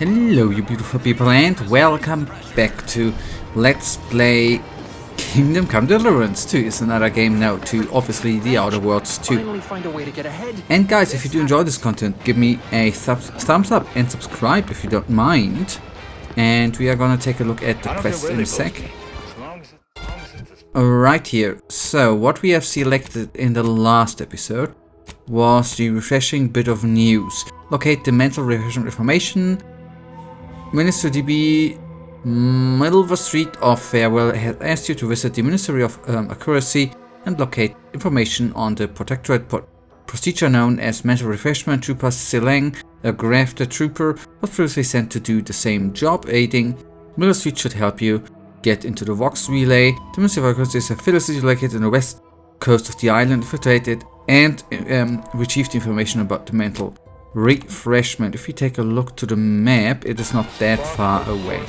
Hello you beautiful people and welcome back to Let's Play Kingdom Come Deliverance 2. It's another game now to obviously the Outer Worlds 2. And guys, if you do enjoy this content, give me a thumbs up and subscribe if you don't mind. And we are gonna take a look at the quest in a sec. Right here. So what we have selected in the last episode was the refreshing bit of news. Locate the mental refreshment information. Minister DB Middlever Street of Fairfield has asked you to visit the Ministry of Accuracy and locate information on the Protectorate procedure known as mental refreshment. Trooper Silang, a grafted trooper, was previously sent to do the same job. Aiding Miller Street should help you get into the Vox Relay. The Ministry of Accuracy is a facility located on the west coast of the island, infiltrated and retrieved information about the mental refreshment. If we take a look to the map, it is not that far away.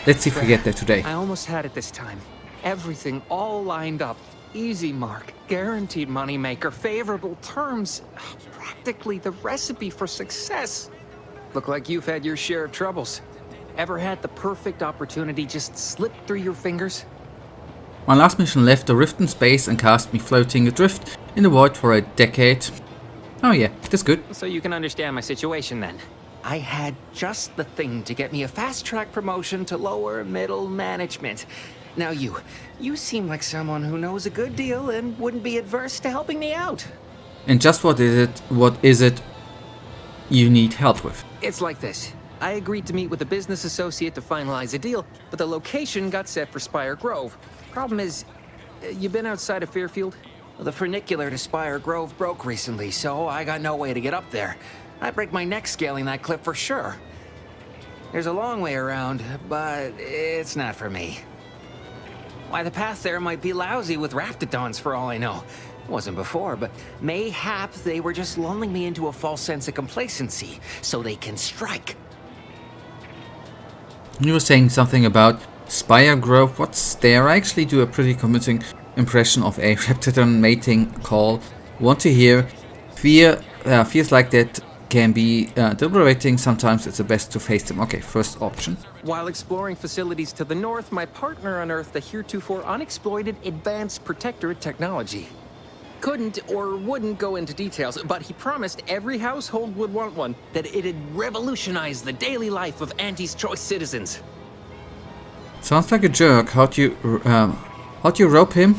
Let's see if we get there today. I almost had it this time. Everything all lined up. Easy mark, guaranteed moneymaker, favorable terms. Practically the recipe for success. Look like you've had your share of troubles. Ever had the perfect opportunity just slip through your fingers? My last mission left a rift in space and cast me floating adrift in the void for a decade. Oh yeah, that's good. So you can understand my situation then. I had just the thing to get me a fast-track promotion to lower middle management. Now you seem like someone who knows a good deal and wouldn't be adverse to helping me out. And just what is it you need help with? It's like this. I agreed to meet with a business associate to finalize a deal, but the location got set for Spire Grove. Problem is, you been outside of Fairfield? The funicular to Spire Grove broke recently, so I got no way to get up there. I'd break my neck scaling that cliff for sure. There's a long way around, but it's not for me. Why, the path there might be lousy with raptidons for all I know. It wasn't before, but mayhap they were just lulling me into a false sense of complacency, so they can strike. You were saying something about Spire Grove. What's there? I actually do a pretty convincing impression of a raptidon mating call. Want to hear? Fears like that can be deliberating. Sometimes it's the best to face them. Okay, first option. While exploring facilities to the north, my partner unearthed the heretofore unexploited advanced protectorate technology. Couldn't or wouldn't go into details, but he promised every household would want one, that it'd revolutionize the daily life of Auntie's Choice citizens. Sounds like a jerk. How'd you rope him?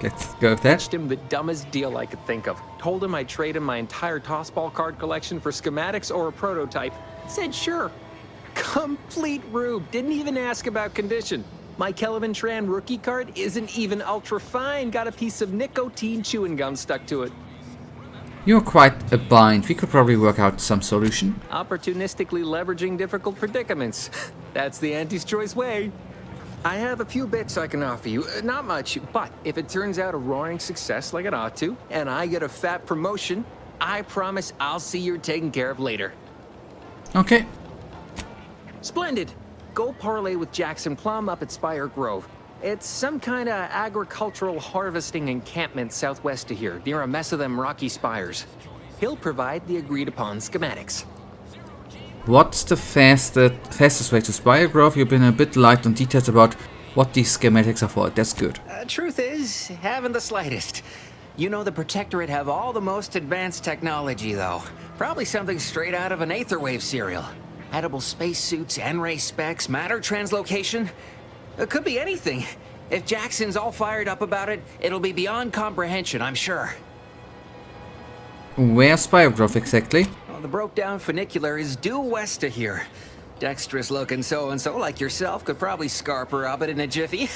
Let's go with that. Pitched him the dumbest deal I could think of. Told him I'd trade him my entire tossball card collection for schematics or a prototype. Said sure. Complete rube. Didn't even ask about condition. My Kelvin Tran rookie card isn't even ultra fine. Got a piece of nicotine chewing gum stuck to it. You're quite a bind. We could probably work out some solution. Opportunistically leveraging difficult predicaments. That's the Auntie's Choice way. I have a few bits I can offer you. Not much, but if it turns out a roaring success like it ought to, and I get a fat promotion, I promise I'll see you're taken care of later. Okay. Splendid. Go parlay with Jackson Plum up at Spire Grove. It's some kind of agricultural harvesting encampment southwest of here, near a mess of them rocky spires. He'll provide the agreed-upon schematics. What's the fastest way to Spire Grove? You've been a bit light on details about what these schematics are for. That's good. Truth is, haven't the slightest. You know the Protectorate have all the most advanced technology, though. Probably something straight out of an Aetherwave serial. Edible spacesuits, N-ray specs, matter translocation. It could be anything. If Jackson's all fired up about it, it'll be beyond comprehension, I'm sure. Where's Spire Grove exactly? Well, the broke-down funicular is due west of here. Dexterous-looking so-and-so like yourself could probably scarper up it in a jiffy.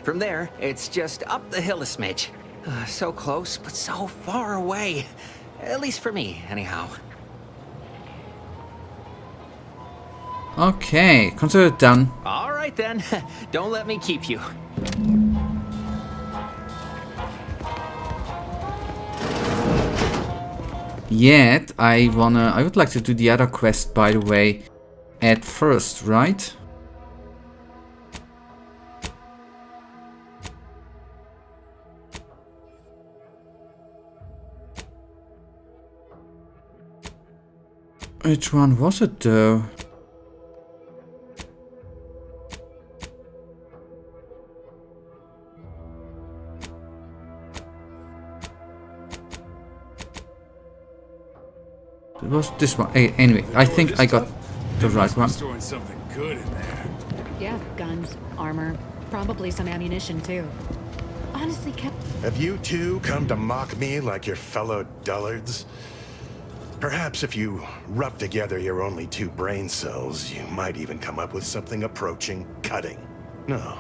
From there, it's just up the hill a smidge. So close, but so far away. At least for me, anyhow. Okay, consider it done. All right then. Don't let me keep you. Yet, I would like to do the other quest, by the way, at first, right? Which one was it though? It was this one. Anyway, I think I got the right one. Storing something good in there. Yeah, guns, armor, probably some ammunition too. Honestly, Have you two come to mock me like your fellow dullards? Perhaps if you rub together your only 2 brain cells, you might even come up with something approaching cutting. No.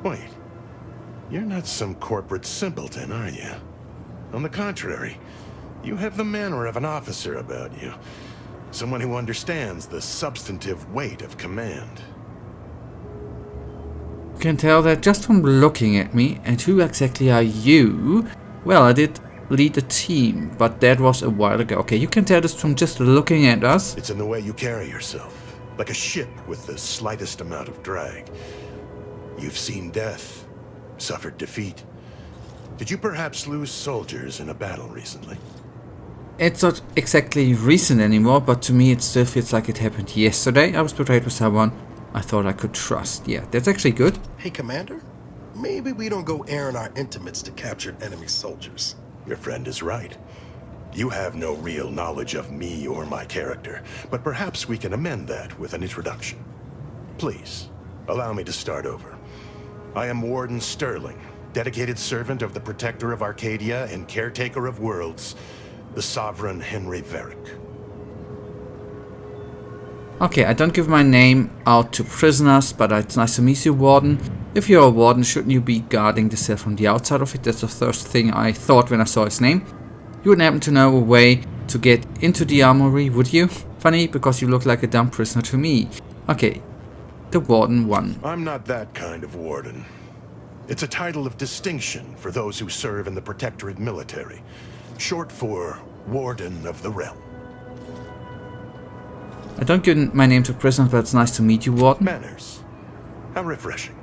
Wait. You're not some corporate simpleton, are you? On the contrary, you have the manner of an officer about you. Someone who understands the substantive weight of command. You can tell that just from looking at me. And who exactly are you? Well, I did lead a team, but that was a while ago. Okay, you can tell this from just looking at us. It's in the way you carry yourself, like a ship with the slightest amount of drag. You've seen death, suffered defeat. Did you perhaps lose soldiers in a battle recently? It's not exactly recent anymore, but to me it still feels like it happened yesterday. I was betrayed with someone I thought I could trust. Yeah, that's actually good. Hey, Commander, maybe we don't go airing our intimates to captured enemy soldiers. Your friend is right. You have no real knowledge of me or my character, but perhaps we can amend that with an introduction. Please, allow me to start over. I am Warden Sterling, dedicated servant of the Protector of Arcadia and caretaker of worlds, the Sovereign Henry Varick. Okay, I don't give my name out to prisoners, but it's nice to meet you, Warden. If you're a warden, shouldn't you be guarding the cell from the outside of it? That's the first thing I thought when I saw his name. You wouldn't happen to know a way to get into the armory, would you? Funny, because you look like a dumb prisoner to me. Okay, the Warden won. I'm not that kind of warden. It's a title of distinction for those who serve in the Protectorate military, short for Warden of the Realm. I don't give my name to prisoners, but it's nice to meet you, Warden. Manners. How refreshing.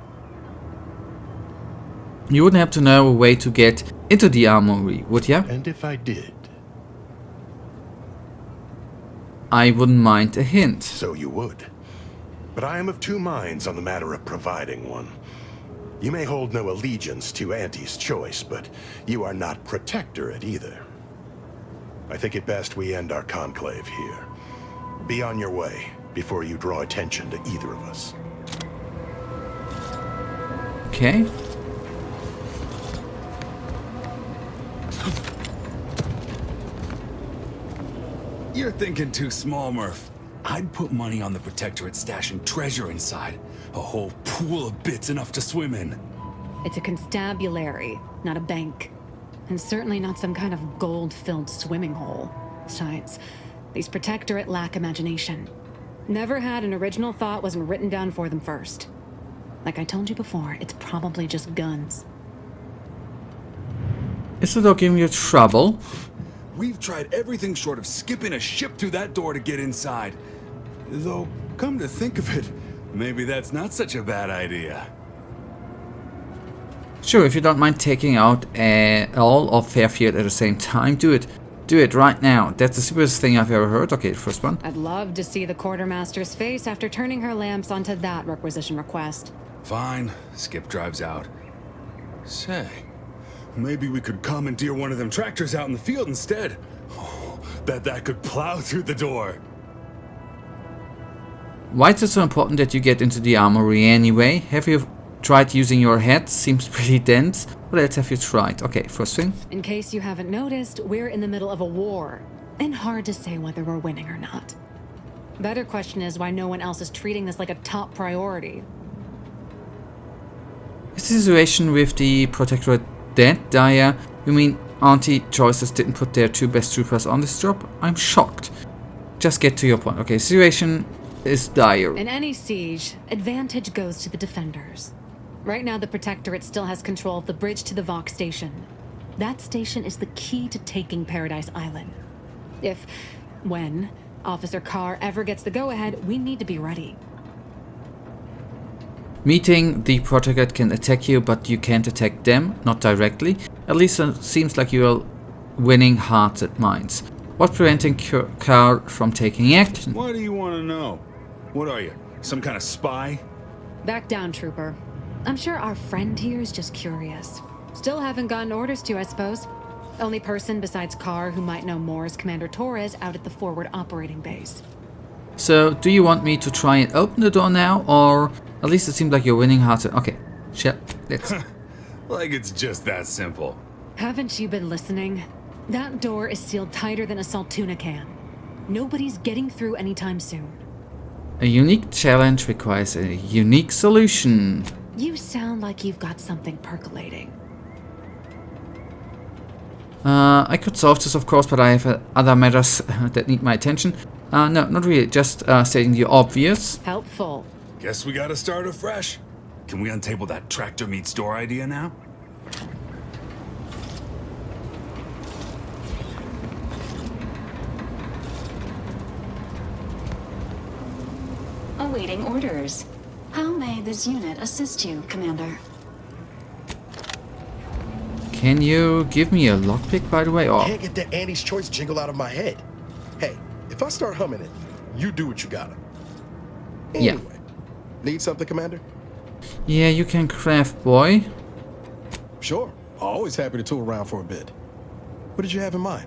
You wouldn't have to know a way to get into the armory, would you? And if I did? I wouldn't mind a hint. So you would. But I am of 2 minds on the matter of providing one. You may hold no allegiance to Auntie's choice, but you are not Protectorate either. I think it best we end our conclave here. Be on your way before you draw attention to either of us. Okay. You're thinking too small, Murph. I'd put money on the Protectorate stashing treasure inside. A whole pool of bits enough to swim in. it's a constabulary, not a bank. And certainly not some kind of gold-filled swimming hole. Besides, these Protectorate lack imagination. Never had an original thought wasn't written down for them first. Like I told you before, it's probably just guns. Is it all giving you trouble? We've tried everything short of skipping a ship through that door to get inside. Though, come to think of it, maybe that's not such a bad idea. Sure, if you don't mind taking out all of Fairfield at the same time, do it. Do it right now. That's the stupidest thing I've ever heard. Okay, the first one. I'd love to see the quartermaster's face after turning her lamps onto that requisition request. Fine, Skip drives out. Say, maybe we could commandeer one of them tractors out in the field instead. Oh, bet that could plow through the door. Why is it so important that you get into the armory anyway? Have you tried using your head? Seems pretty dense. What else have you tried? Okay, first thing. In case you haven't noticed, we're in the middle of a war. And hard to say whether we're winning or not. Better question is why no one else is treating this like a top priority. Is the situation with the Protectorate that dire? You mean Auntie Choices didn't put their 2 best troopers on this job? I'm shocked. Just get to your point. Okay, situation is dire. In any siege, advantage goes to the defenders. Right now, the Protectorate still has control of the bridge to the Vox station. That station is the key to taking Paradise Island. When, Officer Carr ever gets the go-ahead, we need to be ready. Meeting the Protectorate can attack you, but you can't attack them, not directly. At least it seems like you are winning hearts and minds. What's preventing Carr from taking action? Why do you want to know? What are you, some kind of spy? Back down, Trooper. I'm sure our friend here is just curious. Still haven't gotten orders to, I suppose. Only person besides Carr who might know more is Commander Torres out at the forward operating base. So, do you want me to try and open the door now, or at least it seems like you're winning hearts? Okay, let's. Like it's just that simple. Haven't you been listening? That door is sealed tighter than a salt tuna can. Nobody's getting through anytime soon. A unique challenge requires a unique solution. You sound like you've got something percolating. I could solve this, of course, but I have other matters that need my attention. No, not really, just stating the obvious. Helpful. Guess we gotta start afresh. Can we untable that tractor meets door idea now? Awaiting orders. How may this unit assist you, Commander? Can you give me a lockpick, by the way? Or Can't get that Annie's Choice jingle out of my head. Hey, if I start humming it, you do what you gotta. Anyway, need something, Commander? yeah, you can craft, boy. Sure. Always happy to tool around for a bit. What did you have in mind?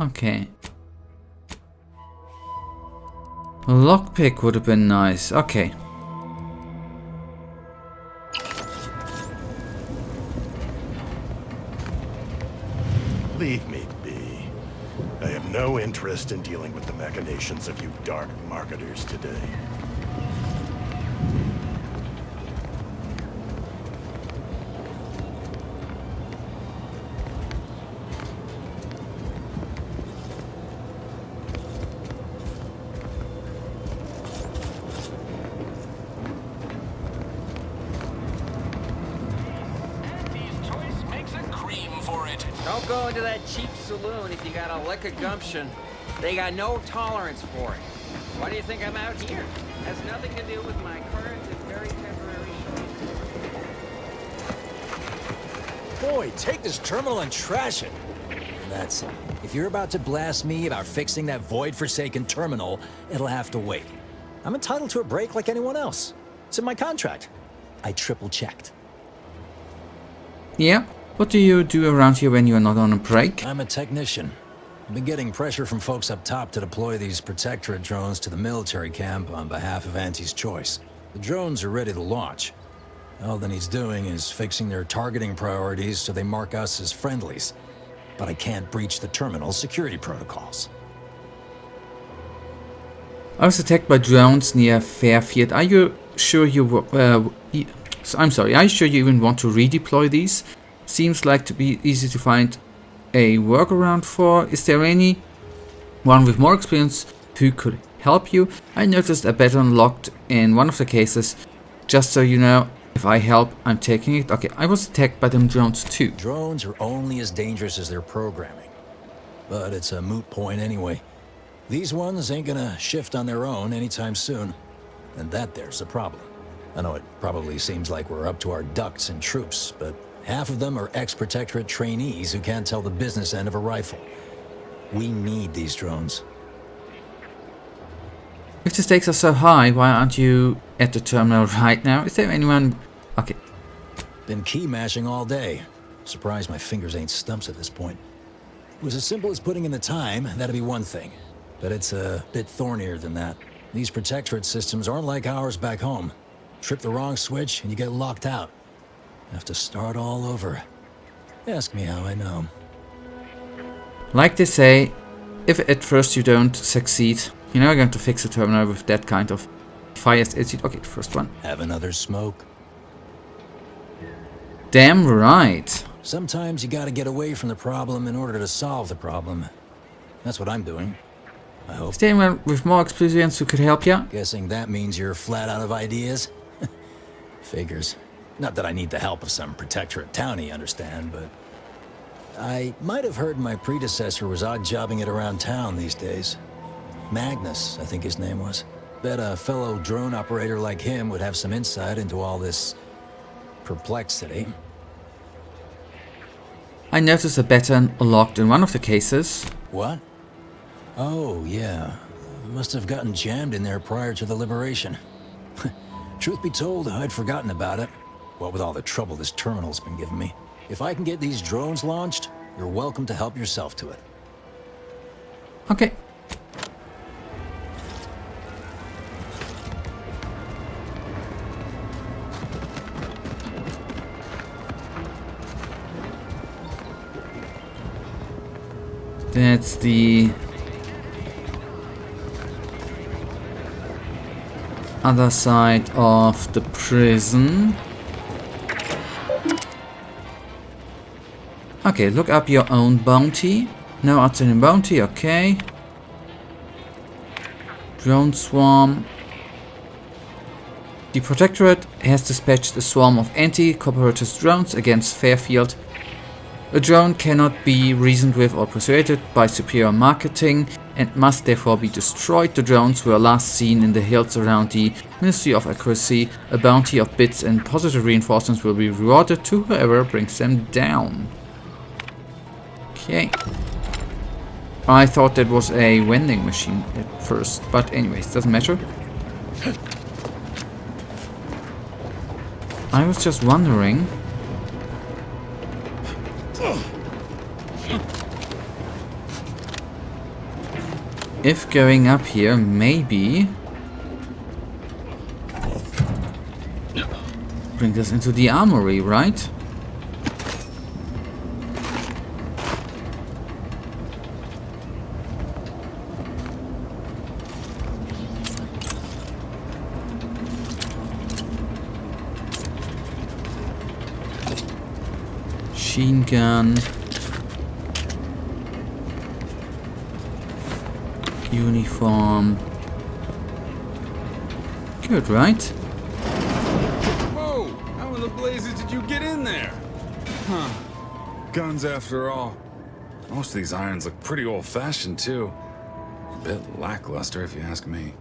Okay. A lockpick would have been nice. Okay. Leave me be. I have no interest in dealing with the machinations of you dark marketers today. Don't go into that cheap saloon if you got a lick of gumption. They got no tolerance for it. Why do you think I'm out here? Has nothing to do with my current and very temporary show. Boy, take this terminal and trash it. That's it. If you're about to blast me about fixing that void-forsaken terminal, it'll have to wait. I'm entitled to a break like anyone else. It's in my contract. I triple-checked. Yeah. What do you do around here when you're not on a break? I'm a technician. I've been getting pressure from folks up top to deploy these protectorate drones to the military camp on behalf of Auntie's Choice. The drones are ready to launch. All that he's doing is fixing their targeting priorities so they mark us as friendlies. But I can't breach the terminal's security protocols. I was attacked by drones near Fairfield. Are you sure I'm sorry, are you sure you even want to redeploy these? Seems like to be easy to find a workaround for. Is there anyone with more experience who could help you? I noticed a button locked in one of the cases. Just so you know, if I help, I'm taking it. Okay, I was attacked by them drones too. Drones are only as dangerous as their programming. But it's a moot point anyway. These ones ain't gonna shift on their own anytime soon. And that there's a problem. I know it probably seems like we're up to our ducks and troops, but half of them are ex-protectorate trainees who can't tell the business end of a rifle. We need these drones. If the stakes are so high, why aren't you at the terminal right now? Is there anyone... Okay. Been key mashing all day. Surprised my fingers ain't stumps at this point. It was as simple as putting in the time, that'd be one thing. But it's a bit thornier than that. These protectorate systems aren't like ours back home. Trip the wrong switch and you get locked out. Have to start all over. Ask me how I know. Like they say, if at first you don't succeed, you're never going to fix a terminal with that kind of fire attitude. Okay, first one. Have another smoke? Damn right. Sometimes you gotta get away from the problem in order to solve the problem. That's what I'm doing. I hope. Is there anyone with more experience who could help you? Guessing that means you're flat out of ideas? Figures. Not that I need the help of some protectorate townie, understand, but... I might have heard my predecessor was odd-jobbing it around town these days. Magnus, I think his name was. Bet a fellow drone operator like him would have some insight into all this... perplexity. I noticed a pattern locked in one of the cases. What? Oh, yeah. Must have gotten jammed in there prior to the liberation. Truth be told, I'd forgotten about it. What with all the trouble this terminal's been giving me. If I can get these drones launched, you're welcome to help yourself to it. Okay. That's the other side of the prison. Okay, look up your own bounty. No outstanding bounty, okay. Drone swarm. The Protectorate has dispatched a swarm of anti-corporatist drones against Fairfield. A drone cannot be reasoned with or persuaded by superior marketing and must therefore be destroyed. The drones were last seen in the hills around the Ministry of Accuracy. A bounty of bits and positive reinforcements will be rewarded to whoever brings them down. Okay. I thought that was a vending machine at first, but anyways, doesn't matter. I was just wondering if going up here maybe brings us into the armory, right? Machine gun. Uniform. Good, right? Whoa! How in the blazes did you get in there? Huh. Guns after all. Most of these irons look pretty old-fashioned, too. A bit lackluster, if you ask me.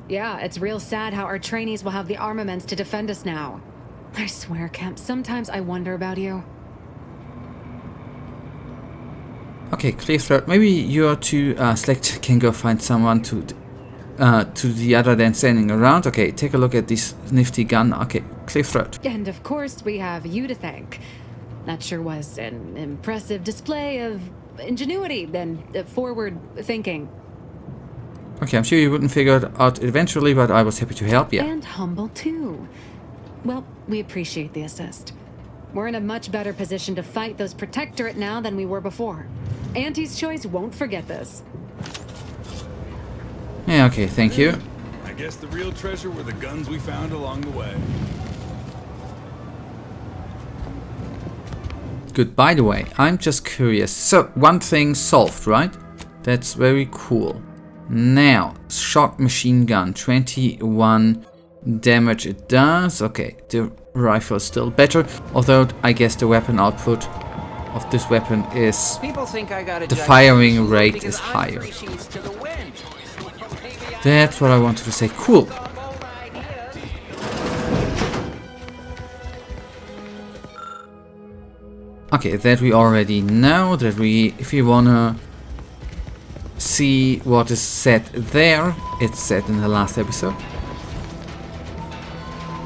Yeah, it's real sad how our trainees will have the armaments to defend us now. I swear, Kemp, sometimes I wonder about you. Okay, clear throat. Maybe your two select can go find someone to the other than standing around. Okay, take a look at this nifty gun. Okay, clear throat. And of course, we have you to thank. That sure was an impressive display of ingenuity and forward thinking. Okay, I'm sure you wouldn't figure it out eventually, but I was happy to help, yeah. And humble too. Well, we appreciate the assist. We're in a much better position to fight those Protectorate now than we were before. Auntie's Choice won't forget this. Yeah, okay, thank you. I guess the real treasure were the guns we found along the way. Good, by the way, I'm just curious. So, one thing solved, right? That's very cool. Now, shock machine gun, 21 damage it does. Okay, the rifle is still better, although I guess the weapon output of this weapon is... the firing rate is higher. That's what I wanted to say. Cool. Okay, that we already know. That we, if you wanna see what is said there, it's said in the last episode.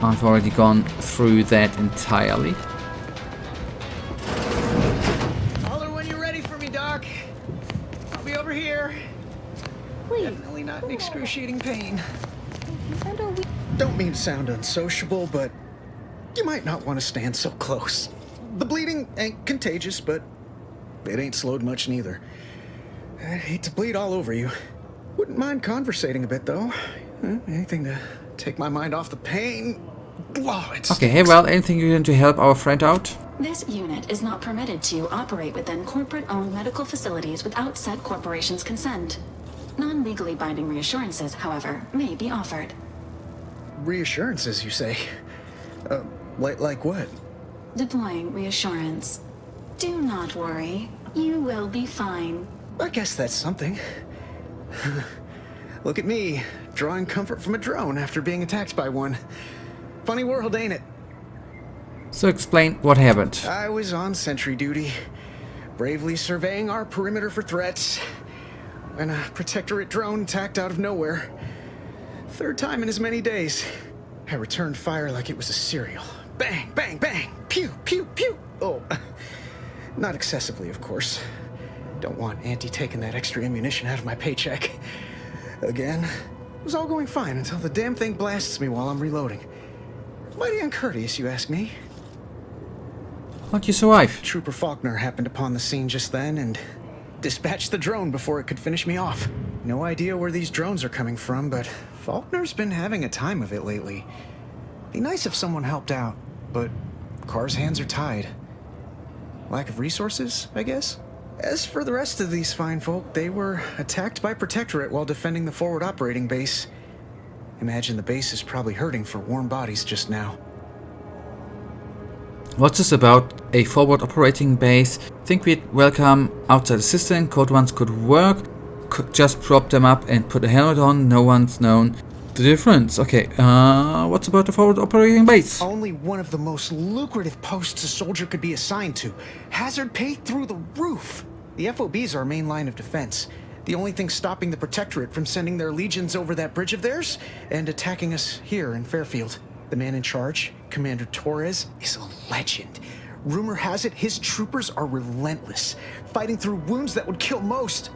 I've already gone through that entirely. Holler when you're ready for me, Doc. I'll be over here. Definitely not in excruciating pain. Don't mean to sound unsociable, but you might not want to stand so close. The bleeding ain't contagious, but it ain't slowed much neither. I hate to bleed all over you. Wouldn't mind conversating a bit, though. Anything to take my mind off the pain. Oh, okay, hey, well, anything you can do to help our friend out? This unit is not permitted to operate within corporate-owned medical facilities without said corporation's consent. Non-legally binding reassurances, however, may be offered. Reassurances, you say? Like what? Deploying reassurance. Do not worry. You will be fine. I guess that's something. Look at me, drawing comfort from a drone after being attacked by one. Funny world, ain't it? So explain what happened. I was on sentry duty. bravely surveying our perimeter for threats when a protectorate drone attacked out of nowhere. Third time in as many days. I returned fire like it was a cereal. Bang, bang, bang! Pew, pew, pew! Oh, not excessively, of course. Don't want Auntie taking that extra ammunition out of my paycheck. Again, it was all going fine until the damn thing blasts me while I'm reloading. Mighty uncourteous, you ask me. How'd you survive? Trooper Faulkner happened upon the scene just then and dispatched the drone before it could finish me off. No idea where these drones are coming from, but Faulkner's been having a time of it lately. Be nice if someone helped out, but Carr's hands are tied. Lack of resources, I guess? As for the rest of these fine folk, they were attacked by Protectorate while defending the forward operating base. Imagine the base is probably hurting for warm bodies just now. What's this about? A forward operating base? Think we'd welcome outside assistant? Code ones could work? Could just prop them up and put a helmet on? No one's known the difference. Okay, what's about the forward operating base? Only one of the most lucrative posts a soldier could be assigned to. Hazard pay through the roof. The FOB's our main line of defense. The only thing stopping the Protectorate from sending their legions over that bridge of theirs and attacking us here in Fairfield. The man in charge, Commander Torres, is a legend. Rumor has it his troopers are relentless, fighting through wounds that would kill most.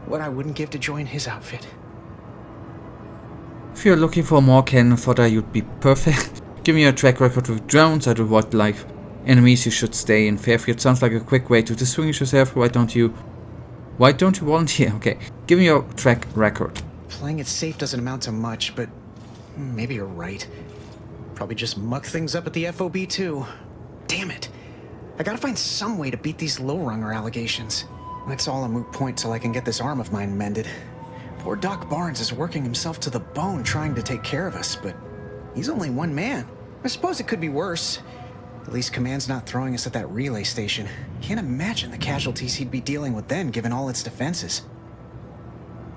What I wouldn't give to join his outfit. If you're looking for more cannon fodder, you'd be perfect. Give me your track record with drones. I do what like enemies. You should stay in Fairfield. Sounds like a quick way to distinguish yourself. Why don't you volunteer? Okay, give me your track record. Playing it safe doesn't amount to much, but maybe you're right. Probably just muck things up at the FOB too. Damn it. I gotta find some way to beat these low-runger allegations. It's all a moot point till I can get this arm of mine mended. Poor Doc Barnes is working himself to the bone trying to take care of us, but he's only one man. I suppose it could be worse. At least Command's not throwing us at that relay station. Can't imagine the casualties he'd be dealing with then, given all its defenses.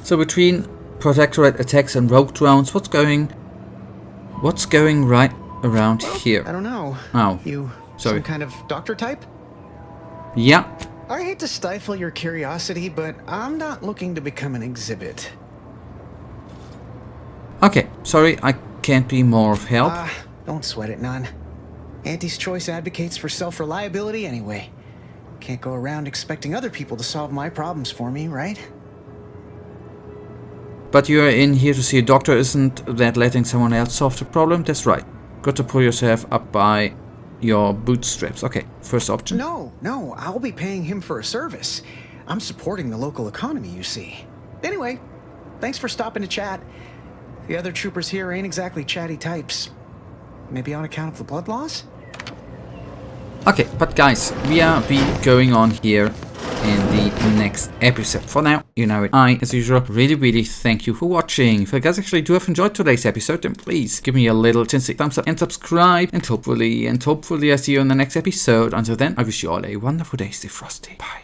So between Protectorate attacks and rogue drones, what's going right around here? I don't know. Oh, You sorry. some kind of doctor type? Yeah. I hate to stifle your curiosity, but I'm not looking to become an exhibit. Okay, sorry, I can't be more of help. Don't sweat it none. Auntie's Choice advocates for self-reliability anyway. Can't go around expecting other people to solve my problems for me, right? But you're in here to see a doctor, isn't that letting someone else solve the problem? That's right. Got to pull yourself up by your bootstraps. Okay, first option. No, I'll be paying him for a service. I'm supporting the local economy, you see. Anyway, thanks for stopping to chat. The other troopers here ain't exactly chatty types. Maybe on account of the blood loss? Okay, but guys, we are going on here in the next episode. For now, you know it. I, as usual, really thank you for watching. If you guys actually do have enjoyed today's episode, then please give me a little tinsy thumbs up and subscribe. And hopefully I see you in the next episode. Until then, I wish you all a wonderful day. Stay frosty. Bye.